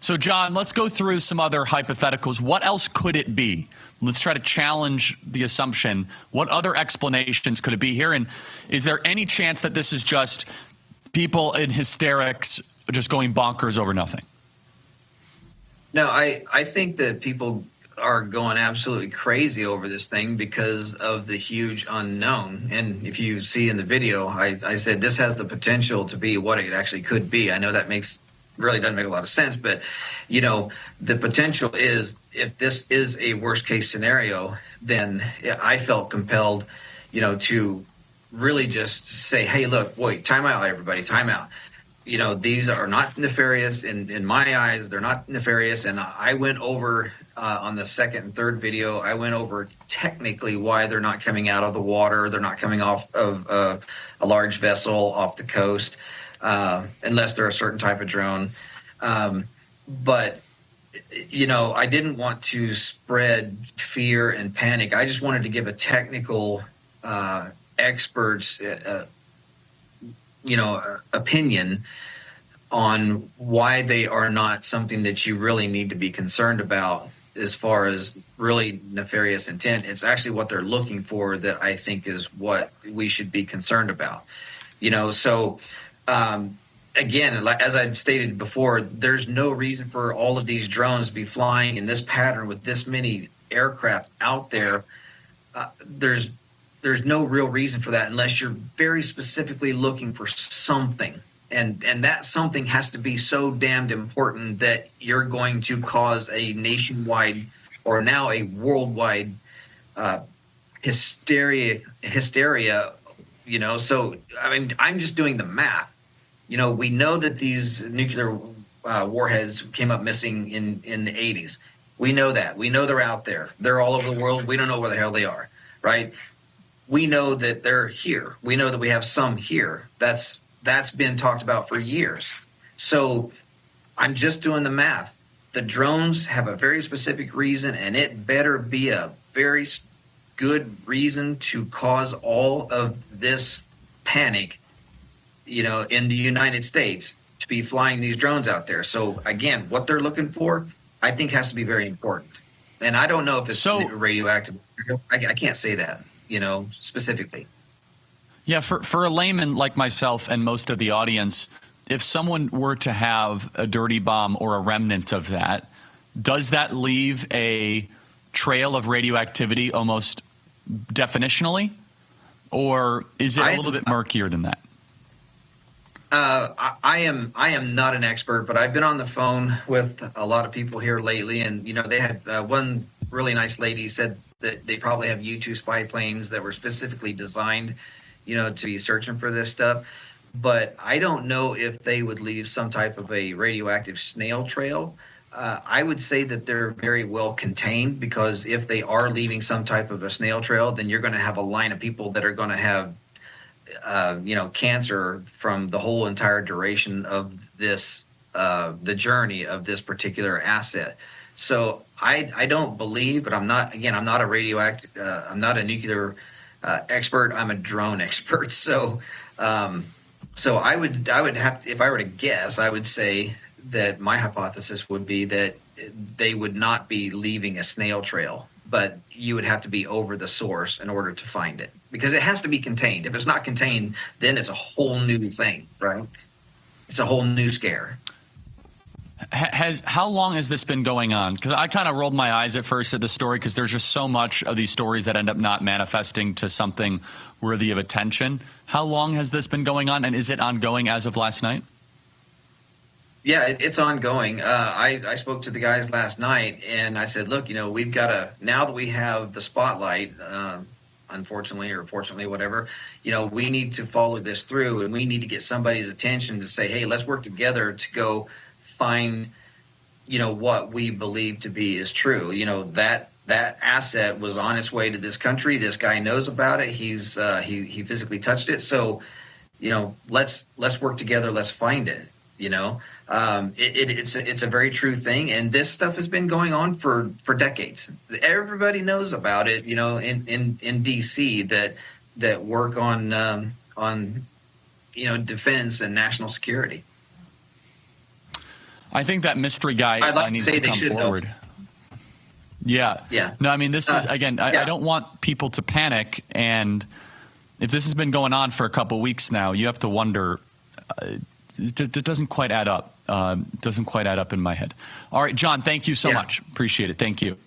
So, John, let's go through some other hypotheticals. What else could it be? Let's try to challenge the assumption. What other explanations could it be here? And is there any chance that this is just people in hysterics just going bonkers over nothing? No, I think that people are going absolutely crazy over this thing because of the huge unknown. And if you see in the video, I said this has the potential to be what it actually could be. I know that really doesn't make a lot of sense, but the potential is, if this is a worst case scenario, then I felt compelled, to really just say, hey, look, wait, time out, everybody, time out. These are not nefarious in my eyes. They're not nefarious. And I went over on the second and third video, I went over technically why they're not coming out of the water. They're not coming off of a large vessel off the coast, unless they're a certain type of drone. But I didn't want to spread fear and panic. I just wanted to give a technical expert's opinion on why they are not something that you really need to be concerned about as far as really nefarious intent. It's actually what they're looking for that I think is what we should be concerned about. So again, as I stated before, there's no reason for all of these drones to be flying in this pattern with this many aircraft out there. There's no real reason for that unless you're very specifically looking for something. And that something has to be so damned important that you're going to cause a nationwide or now a worldwide hysteria. So, I'm just doing the math. We know that these nuclear warheads came up missing in the 80s. We know that. We know they're out there. They're all over the world. We don't know where the hell they are, right? We know that they're here. We know that we have some here. That's been talked about for years. So I'm just doing the math. The drones have a very specific reason, and it better be a very good reason to cause all of this panic, in the United States, to be flying these drones out there. So again, what they're looking for, I think, has to be very important. And I don't know if it's radioactive. I can't say that, specifically. Yeah, for a layman like myself and most of the audience, if someone were to have a dirty bomb or a remnant of that, does that leave a trail of radioactivity almost definitionally? Or is it a little bit murkier than that? I am not an expert, but I've been on the phone with a lot of people here lately, and they had one really nice lady said that they probably have U-2 spy planes that were specifically designed, to be searching for this stuff. But I don't know if they would leave some type of a radioactive snail trail. I would say that they're very well contained, because if they are leaving some type of a snail trail, then you're going to have a line of people that are going to have cancer from the whole entire duration of this, the journey of this particular asset. So I don't believe, but I'm not a radioactive, I'm not a nuclear expert. I'm a drone expert. So I would have to, if I were to guess, I would say that my hypothesis would be that they would not be leaving a snail trail, but you would have to be over the source in order to find it, because it has to be contained. If it's not contained, then it's a whole new thing, right? It's a whole new scare. How long has this been going on? Because I kind of rolled my eyes at first at the story, because there's just so much of these stories that end up not manifesting to something worthy of attention. How long has this been going on, and is it ongoing as of last night? Yeah, it's ongoing. I spoke to the guys last night, and I said, look, we've got to, now that we have the spotlight, unfortunately or fortunately, whatever, we need to follow this through, and we need to get somebody's attention to say, hey, let's work together to go find, what we believe to be is true. That asset was on its way to this country. This guy knows about it. He's he physically touched it. So, let's work together. Let's find it. It's a very true thing, and this stuff has been going on for decades. Everybody knows about it, in DC that work on defense and national security. I think that mystery guy I'd like needs to say to they come should, though. forward. Yeah. Yeah. No, I mean, this is, again, I don't want people to panic. And if this has been going on for a couple weeks now, you have to wonder, it doesn't quite add up. Doesn't quite add up in my head. All right, John, thank you so much. Appreciate it. Thank you.